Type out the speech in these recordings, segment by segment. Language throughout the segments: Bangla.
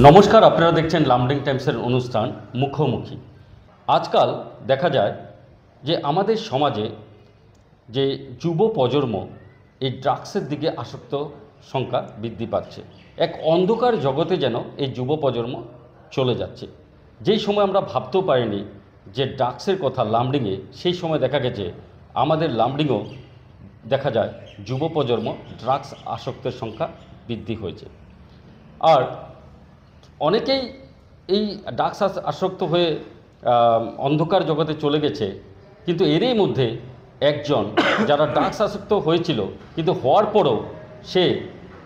নমস্কার, আপনারা দেখছেন লামডিং টাইমসের অনুষ্ঠান মুখোমুখি। আজকাল দেখা যায় যে আমাদের সমাজে যে যুব প্রজন্ম এই ড্রাগসের দিকে আসক্ত সংখ্যা বৃদ্ধি পাচ্ছে। এক অন্ধকার জগতে যেন এই যুব প্রজন্ম চলে যাচ্ছে। যেই সময় আমরা ভাবতেও পারিনি যে ড্রাগসের কথা লামডিংয়ে, সেই সময় দেখা গেছে আমাদের লামডিংও দেখা যায় যুব প্রজন্ম ড্রাগস আসক্তের সংখ্যা বৃদ্ধি হয়েছে। আর অনেকেই এই ড্রাগস আসক্ত হয়ে অন্ধকার জগতে চলে গেছে, কিন্তু এরই মধ্যে একজন যারা ড্রাগস আসক্ত হয়েছিল কিন্তু হওয়ার পরও সে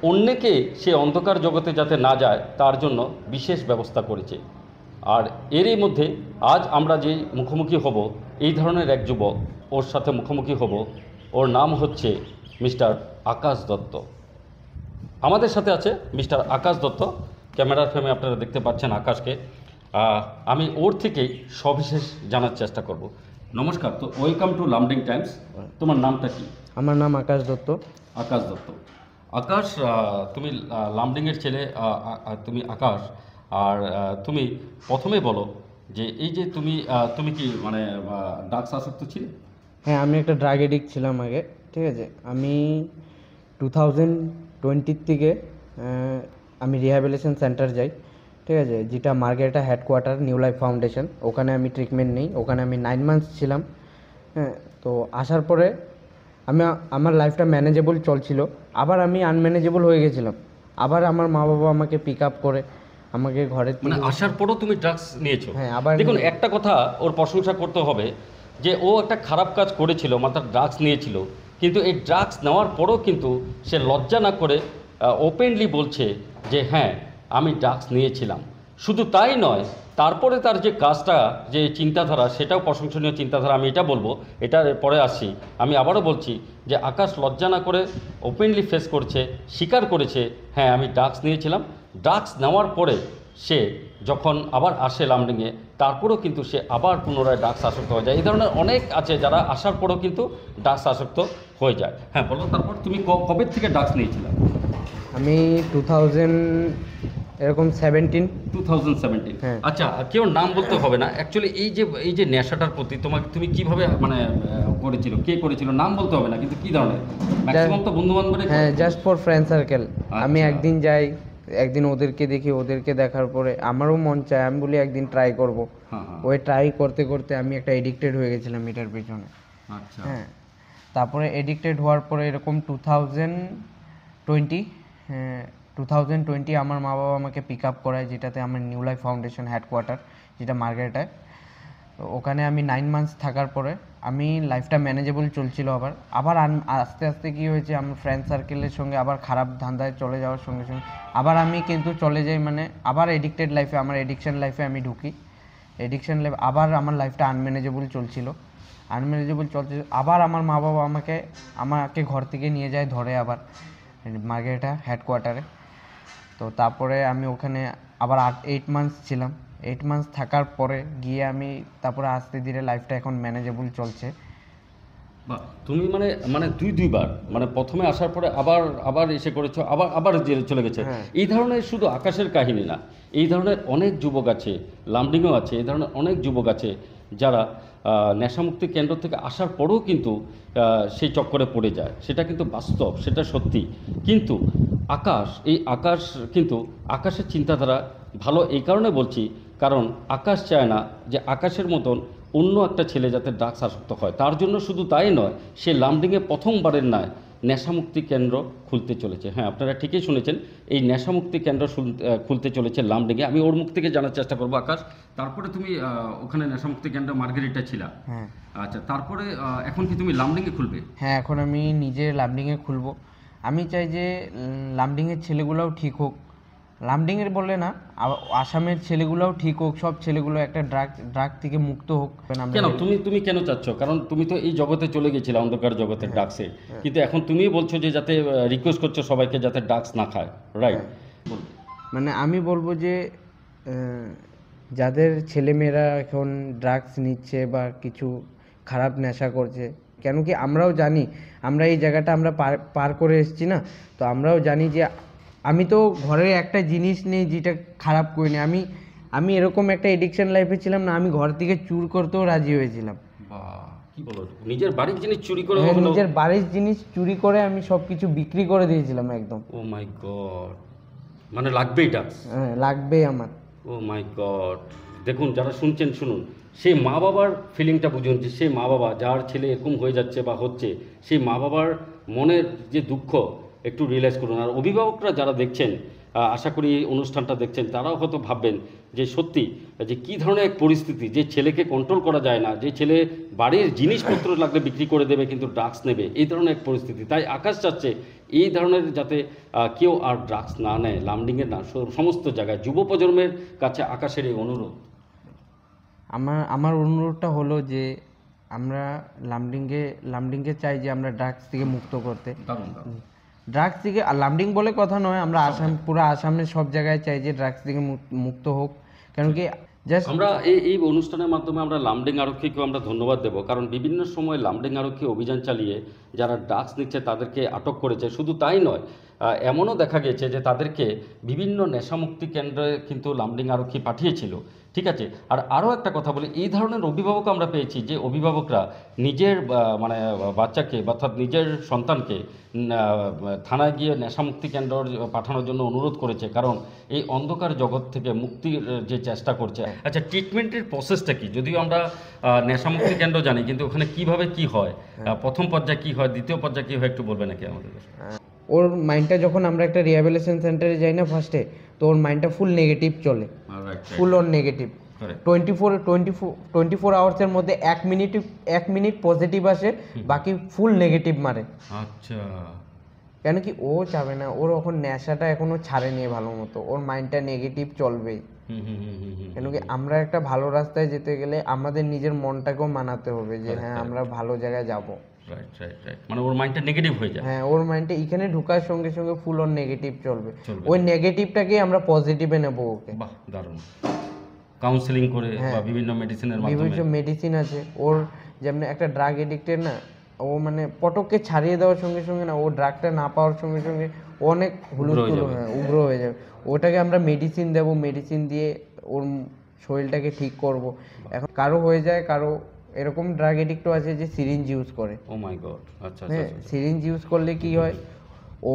অন্যকে সে অন্ধকার জগতে যাতে না যায় তার জন্য বিশেষ ব্যবস্থা করেছে। আর এরই মধ্যে আজ আমরা যে মুখোমুখি হব এই ধরনের এক যুবক, ওর সাথে মুখোমুখি হব। ওর নাম হচ্ছে মিস্টার আকাশ দত্ত। আমাদের সাথে আছে মিস্টার আকাশ দত্ত। ক্যামেরার ফ্রেমে আপনারা দেখতে পাচ্ছেন আকাশকে। আমি ওর থেকেই সবিশেষ জানার চেষ্টা করব। নমস্কার, তো ওয়েলকাম টু লামডিং টাইমস। তোমার নামটা কি? আমার নাম আকাশ দত্ত। আকাশ দত্ত। আকাশ, তুমি লামডিংয়ের ছেলে, তুমি আকাশ। আর তুমি প্রথমে বলো যে এই যে তুমি কি মানে ড্রাগস আসক্ত ছিলে? হ্যাঁ, আমি একটা ড্রাগ এডিক্ট ছিলাম আগে। ঠিক আছে, আমি 2020 থেকে আমি রিহ্যাবিলিটেশন সেন্টার যাই। ঠিক আছে, যেটা মার্গেরিটা হেডকোয়ার্টার নিউ লাইফ ফাউন্ডেশন, ওখানে আমি ট্রিটমেন্ট নিই। ওখানে আমি 9 মান্থস ছিলাম। হ্যাঁ, তো আসার পরে আমার লাইফটা ম্যানেজেবল চলছিল, আবার আমি আনম্যানেজেবল হয়ে গেছিলাম। আবার আমার মা বাবা আমাকে পিক আপ করে আমাকে ঘরের মানে আসার পরও তুমি ড্রাগস নিয়েছো? হ্যাঁ, আবার দেখুন, একটা কথা ওর প্রশংসা করতে হবে যে ও একটা খারাপ কাজ করেছিল, মানে ড্রাগস নিয়েছিল, কিন্তু এই ড্রাগস নেওয়ার পরও কিন্তু সে লজ্জা না করে ওপেনলি বলছে যে হ্যাঁ আমি ড্রাগস নিয়েছিলাম। শুধু তাই নয়, তারপরে তার যে কাজটা, যে চিন্তাধারা, সেটাও প্রশংসনীয় চিন্তাধারা। আমি এটা বলবো, এটার পরে আসি। আমি আবারও বলছি যে আকাশ লজ্জা না করে ওপেনলি ফেস করছে, স্বীকার করেছে হ্যাঁ আমি ড্রাগস নিয়েছিলাম। ড্রাগস নেওয়ার পরে সে যখন আবার আসে লামডিংয়ে, তারপরেও কিন্তু সে আবার পুনরায় ড্রাগস আসক্ত হয়ে যায়। এই ধরনের অনেক আছে যারা আসার পরেও কিন্তু ড্রাগস আসক্ত হয়ে যায়। হ্যাঁ বলো, তারপর তুমি কবে থেকে ড্রাগস নিয়েছিলে? আমি 2017। হ্যাঁ। আচ্ছা, কেউ নাম বলতে হবে না অ্যাকচুয়ালি। এই যে নেশাটার প্রতি তুমি কিভাবে মানে করেছিল, কে করেছিল, নাম বলতে হবে না, কিন্তু কি ধরনের? ম্যাক্সিমাম তো বন্ধু বান্ধবরা। হ্যাঁ, জাস্ট ফর ফ্রেন্ড সার্কেল। আমি আচ্ছা। একদিন যাই, একদিন ওদেরকে দেখি, ওদেরকে দেখার পরে আমারও মন চায়, আমি বলি একদিন ট্রাই করব। হ্যাঁ হ্যাঁ। ওই ট্রাই করতে করতে আমি একটা এডিক্টেড হয়ে গেছিলাম এটার পেছনে। আচ্ছা। হ্যাঁ, তারপরে এডিক্টেড হওয়ার পরে এরকম 2020, হ্যাঁ 2020 আমার মা বাবা আমাকে পিক আপ করায়, যেটাতে আমার নিউ লাইফ ফাউন্ডেশন হেডকোয়ার্টার, যেটা মার্গেরিটায়। তো ওখানে আমি 9 মান্থস থাকার পরে আমি লাইফটা ম্যানেজেবল চলছিল। আবার আস্তে আস্তে কী হয়েছে, আমার ফ্রেন্ড সার্কেলের সঙ্গে আবার খারাপ ধান্দায় চলে যাওয়ার সঙ্গে সঙ্গে আবার আমি কিন্তু চলে যাই, মানে আবার এডিক্টেড লাইফে, আমার এডিকশন লাইফে আমি ঢুকি। এডিকশন লাইফ আবার আমার লাইফটা আনম্যানেজেবল চলছিল। আবার আমার মা বাবা আমাকে ঘর থেকে নিয়ে যায়, ধরে আবার মার্গেরিটা হেডকোয়ার্টারে। তো তারপরে আমি ওখানে আবার 8 মান্থস ছিলাম। 8 মান্থস থাকার পরে গিয়ে আমি তারপরে আস্তে ধীরে লাইফটা এখন ম্যানেজেবল চলছে। বা তুমি মানে মানে দুইবার, মানে প্রথমে আসার পরে আবার আবার এসে করেছো, আবার আবার চলে গেছে। হ্যাঁ। এই ধরনের শুধু আকাশের কাহিনী না, এই ধরনের অনেক যুবক আছে, লামডিংও আছে, এই ধরনের অনেক যুবক আছে যারা নেশামুক্তি কেন্দ্র থেকে আসার পরেও কিন্তু সেই চক্করে পড়ে যায়। সেটা কিন্তু বাস্তব, সেটা সত্যি। কিন্তু আকাশ কিন্তু আকাশের চিন্তাধারা ভালো এই কারণে বলছি, কারণ আকাশ চায় না যে আকাশের মতন অন্য একটা ছেলে যাতে ড্রাগস আসক্ত হয়। তার জন্য শুধু তাই নয়, সে লামডিংয়ে প্রথমবারের নয় নেশামুক্তি কেন্দ্র খুলতে চলেছে। হ্যাঁ, আপনারা ঠিকই শুনেছেন, এই নেশামুক্তি কেন্দ্র খুলতে চলেছে লামডিংয়ে। আমি ওর মুখ থেকে জানার চেষ্টা করবো। আকাশ, তারপরে তুমি ওখানে নেশামুক্তি কেন্দ্র মার্গেরিটা ছিলা। হ্যাঁ। আচ্ছা, তারপরে এখন কি তুমি লামডিংয়ে খুলবে? হ্যাঁ, এখন আমি নিজে লামডিংয়ে খুলবো। আমি চাই যে লামডিংয়ের ছেলেগুলোও ঠিক হোক। লামডিংয়ের বলে না, আসামের ছেলেগুলোও ঠিক হোক, সব ছেলেগুলো একটা ড্রাগ থেকে মুক্ত হোক। কেন তুমি কেন চাচ্ছ? কারণ তুমি তো এই জগতে চলে গেছিলে, অন্ধকার জগতের ড্রাগসে, কিন্তু এখন তুমিই বলছো যে যাতে রিকোয়েস্ট করছো সবাইকে যাতে ড্রাগস না খায়, রাইট? মানে আমি বলবো যে যাদের ছেলেমেয়েরা এখন ড্রাগস নিচ্ছে বা কিছু খারাপ নেশা করছে, কেন কি আমরাও জানি, আমরা এই জায়গাটা আমরা পার করে এসেছি না, তো আমরাও জানি যে আমি তো ঘরের একটা জিনিস নেই যেটা খারাপ করিনি। আমি আমি এরকম একটা এডিকশন লাইফে ছিলাম না, আমি ঘর থেকে চুর করতেও রাজি হয়েছিলাম। বাহ, কি বলো, নিজের বাড়ির জিনিস চুরি করে হ্যাঁ, কখনো? নিজের বাড়ির জিনিস চুরি করে আমি সব কিছু বিক্রি করে দিয়েছিলাম একদম। ও মাই গড, মানে লাগবেই ড্রাগস? হ্যাঁ, লাগবেই আমার। ও মাই গড। দেখুন, যারা শুনছেন শুনুন, সেই মা বাবার ফিলিংটা বুঝুন, যে সেই মা বাবা যার ছেলে এরকম হয়ে যাচ্ছে বা হচ্ছে, সেই মা বাবার মনের যে দুঃখ একটু রিয়েলাইজ করুন। আর অভিভাবকরা যারা দেখছেন, আশা করি এই অনুষ্ঠানটা দেখছেন, তারাও হয়তো ভাববেন যে সত্যি যে কী ধরনের এক পরিস্থিতি, যে ছেলেকে কন্ট্রোল করা যায় না, যে ছেলে বাড়ির জিনিসপত্র লাগলে বিক্রি করে দেবে কিন্তু ড্রাগস নেবে, এই ধরনের এক পরিস্থিতি। তাই আকাশ চাচ্ছে এই ধরনের যাতে কেউ আর ড্রাগস না নেয়, লামডিংয়ের না, সমস্ত জায়গায় যুব প্রজন্মের কাছে আকাশের এই অনুরোধ। আমার আমার অনুরোধটা হলো যে আমরা লামডিংকে চাই যে আমরা ড্রাগস থেকে মুক্ত করতে। দারুণ দারুণ। ড্রাগস থেকে, আর লামডিং বলে কথা নয়, আমরা পুরো আসামের সব জায়গায় চাই যে ড্রাগস থেকে মুক্ত হোক। কারণ কি জাস্ট আমরা এই অনুষ্ঠানের মাধ্যমে আমরা লামডিং আরক্ষীকেও আমরা ধন্যবাদ দেব, কারণ বিভিন্ন সময় লামডিং আরক্ষী অভিযান চালিয়ে যারা ড্রাগস নিচ্ছে তাদেরকে আটক করেছে। শুধু তাই নয়, এমনও দেখা গেছে যে তাদেরকে বিভিন্ন নেশামুক্তি কেন্দ্রে কিন্তু লামডিং আরক্ষী পাঠিয়েছিল। ঠিক আছে। আর আরও একটা কথা বলি, এই ধরনের অভিভাবক আমরা পেয়েছি যে অভিভাবকরা নিজের মানে বাচ্চাকে অর্থাৎ নিজের সন্তানকে থানায় গিয়ে নেশামুক্তি কেন্দ্র পাঠানোর জন্য অনুরোধ করেছে, কারণ এই অন্ধকার জগৎ থেকে মুক্তির যে চেষ্টা করছে। আচ্ছা, ট্রিটমেন্টের প্রসেসটা কি? যদিও আমরা নেশামুক্তি কেন্দ্র জানি, কিন্তু ওখানে কিভাবে কি হয়, প্রথম পর্যায়ে কি হয়, দ্বিতীয় পর্যায়ে কি হয়, একটু বলবেন নাকি আমাদের? ওর মাইন্ডটা যখন আমরা একটা রিহ্যাবিলিটেশন সেন্টারে যাই না ফার্স্টে, তো ওর মাইন্ডটা ফুল নেগেটিভ চলে, ফুল অন নেগেটিভ। 24 আওয়ার্সের মধ্যে 1 মিনিট পজিটিভ আসে, বাকি ফুল নেগেটিভ মারে। আচ্ছা। কেন কি ও চাবে না, ওর এখন নেশাটা এখনো ছাড়েনি ভালো মতো, ওর মাইন্ডটা নেগেটিভ চলবেই। কেন কি আমরা একটা ভালো রাস্তায় যেতে গেলে আমাদের নিজের মনটাকেও মানাতে হবে যে হ্যাঁ আমরা ভালো জায়গায় যাব। রাইট রাইট রাইট, মানে ওর মাইন্ডটা নেগেটিভ হয়ে যায়। হ্যাঁ, ওর মাইন্ডটা এখানে ঢোকার সঙ্গে সঙ্গে ফুল অন নেগেটিভ চলবে, ওই নেগেটিভটাকেই আমরা পজিটিভে নেব ওকে। বাহ, দারুণ। কাউন্সেলিং করে বা বিভিন্ন মেডিসিনের মাধ্যমে। বিভিন্ন মেডিসিন আছে ওর, যেমন একটা ড্রাগ এডিক্টেড না, ও মানে পটককে ছাড়িয়ে দেওয়ার সঙ্গে সঙ্গে না, ও ড্রাগটা না পাওয়ার সঙ্গে সঙ্গে ও অনেক উগ্র হয়ে যাবে। ওটাকে আমরা মেডিসিন দেবো, মেডিসিন দিয়ে ওর শরীরটাকে ঠিক করব। এখন কারো হয়ে যায়, কারো এরকম ড্রাগ এডিক্টও আছে যে সিরিঞ্জ ইউজ করে। ও মাই গড। আচ্ছা হ্যাঁ, আচ্ছা। সিরিঞ্জ ইউজ করলে কি হয়, ও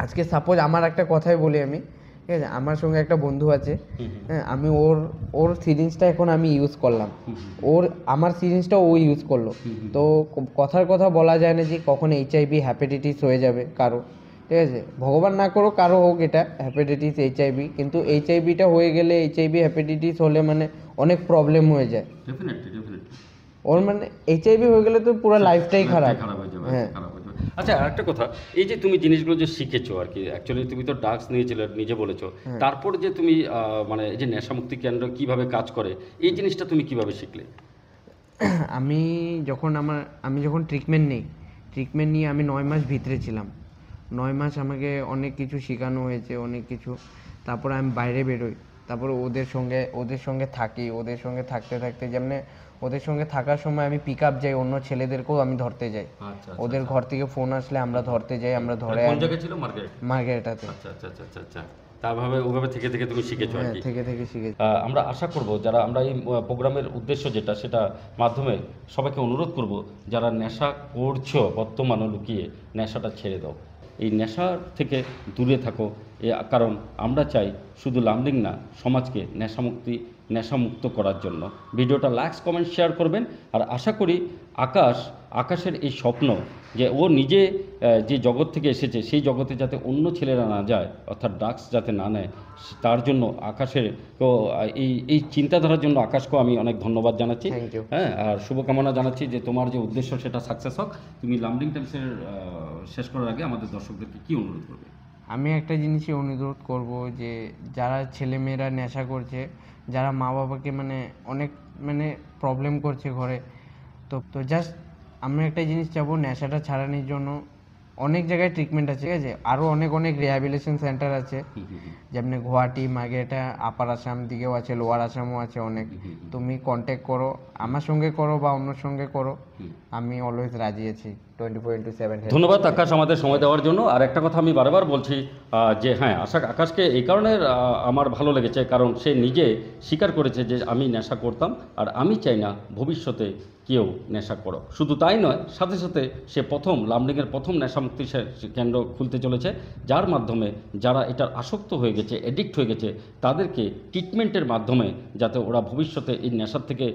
আজকে সাপোজ আমার একটা কথাই বলি আমি, ঠিক আছে, আমার সঙ্গে একটা বন্ধু আছে, হ্যাঁ, আমি ওর সিরিঞ্জটা এখন আমি ইউজ করলাম, আমার সিরিঞ্জটা ও ইউজ করলো, তো কথার কথা বলা যায় না যে কখন HIV হ্যাপাটাইটিস হয়ে যাবে কারো, ঠিক আছে, ভগবান না করো কারো হোক এটা হ্যাপাটাইটিস HIV, কিন্তু HIVটা হয়ে গেলে, HIV হ্যাপাটাইটিস হলে মানে অনেক প্রবলেম হয়ে যায়। Definitely definitely. ওর মানে HIV হয়ে গেলে তো পুরো লাইফটাই খারাপ হয়ে যাবে। হ্যাঁ। খারাপ হয়ে যাবে। আচ্ছা, আরেকটা কথা, এই যে তুমি জিনিসগুলো যে শিখেছো আর কি, অ্যাকচুয়ালি তুমি তো ড্রাগস নিয়েছিলে নিজে বলেছো, তারপর যে তুমি মানে এই যে নেশামুক্তি কেন্দ্র কিভাবে কাজ করে, এই জিনিসটা তুমি কিভাবে শিখলে? আমি যখন ট্রিটমেন্ট নিয়ে আমি 9 মাস ভিতরে ছিলাম। 9 মাস আমাকে অনেক কিছু শেখানো হয়েছে, অনেক কিছু। তারপরে আমি বাইরে বেরোই, তারপরে ওদের সঙ্গে থাকি, ওদের সঙ্গে থাকতে থাকতে যেমন ওদের সঙ্গে থাকার সময় আমি পিক আপ যাই, অন্য ছেলেদেরকেও আমি ধরতে যাই। আচ্ছা। ওদের ঘর থেকে ফোন আসলে আমরা ধরতে যাই, আমরা ধরে কোন জায়গায় ছিল? মার্কেটাতে। আচ্ছা আচ্ছা আচ্ছা আচ্ছা আচ্ছা। তারভাবে ওভাবে থেকে থেকে তুমি শিখেছো আর হ্যাঁ, কি। থেকে শিখেছি। আমরা আশা করব, যারা আমরা এই প্রোগ্রামের উদ্দেশ্য যেটা, সেটা মাধ্যমে সবাইকে অনুরোধ করব, যারা নেশা করছো বর্তমানে লুকিয়ে, নেশাটা ছেড়ে দাও, এই নেশার থেকে দূরে থাকো। কারণ আমরা চাই শুধু লামডিং না, সমাজকে নেশামুক্ত করার জন্য। ভিডিওটা লাইকস কমেন্ট শেয়ার করবেন। আর আশা করি আকাশের এই স্বপ্ন যে ও নিজে যে জগৎ থেকে এসেছে, সেই জগতে যাতে অন্য ছেলেরা না যায়, অর্থাৎ ড্রাগস যাতে না নেয়, তার জন্য আকাশের এই চিন্তাধারার জন্য আকাশকেও আমি অনেক ধন্যবাদ জানাচ্ছি। হ্যাঁ, আর শুভকামনা জানাচ্ছি যে তোমার যে উদ্দেশ্য সেটা সাকসেস হোক। তুমি লামডিং টাইমসের শেষ করার আগে আমাদের দর্শকদেরকে কী অনুরোধ করবে? আমি একটা জিনিসই অনুরোধ করব যে যারা ছেলেমেয়েরা নেশা করছে, যারা মা বাবাকে অনেক প্রবলেম করছে ঘরে, তো জাস্ট আমি একটা জিনিস চাবো, নেশাটা ছাড়ানোর জন্য অনেক জায়গায় ট্রিটমেন্ট আছে, ঠিক আছে, আরও অনেক রিহ্যাবিলিটেশন সেন্টার আছে, যেমন গুয়াহাটি, মার্কেটা, আপার আসাম দিকেও আছে, লোয়ার আসামও আছে অনেক। তুমি কন্ট্যাক্ট করো, আমার সঙ্গে করো বা অন্য সঙ্গে করো, আমি অলওয়েজ রাজি আছি 24/7 হেল্প। ধন্যবাদ আকাশ আমাদের সময় দেওয়ার জন্য। আর একটা কথা আমি বারবার বলছি যে হ্যাঁ, আকাশকে এই কারণে আমার ভালো লেগেছে, কারণ সে নিজে স্বীকার করেছে যে আমি নেশা করতাম, আর আমি চাই না ভবিষ্যতে কেউ নেশা করো। শুধু তাই নয়, সাথে সাথে সে লামডিংয়ের প্রথম নেশামুক্তি কেন্দ্র খুলতে চলেছে, যার মাধ্যমে যারা এটার আসক্ত হয়ে গেছে, এডিক্ট হয়ে গেছে, তাদেরকে ট্রিটমেন্টের মাধ্যমে যাতে ওরা ভবিষ্যতে এই নেশার থেকে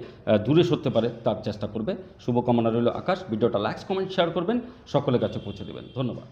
দূরে সরতে পারে তার চেষ্টা করবে। শুভকামনা রইল আকাশ। ভিডিওটা লাইক, কমেন্ট, শেয়ার করবেন, সকলের কাছে পৌঁছে দেবেন। ধন্যবাদ।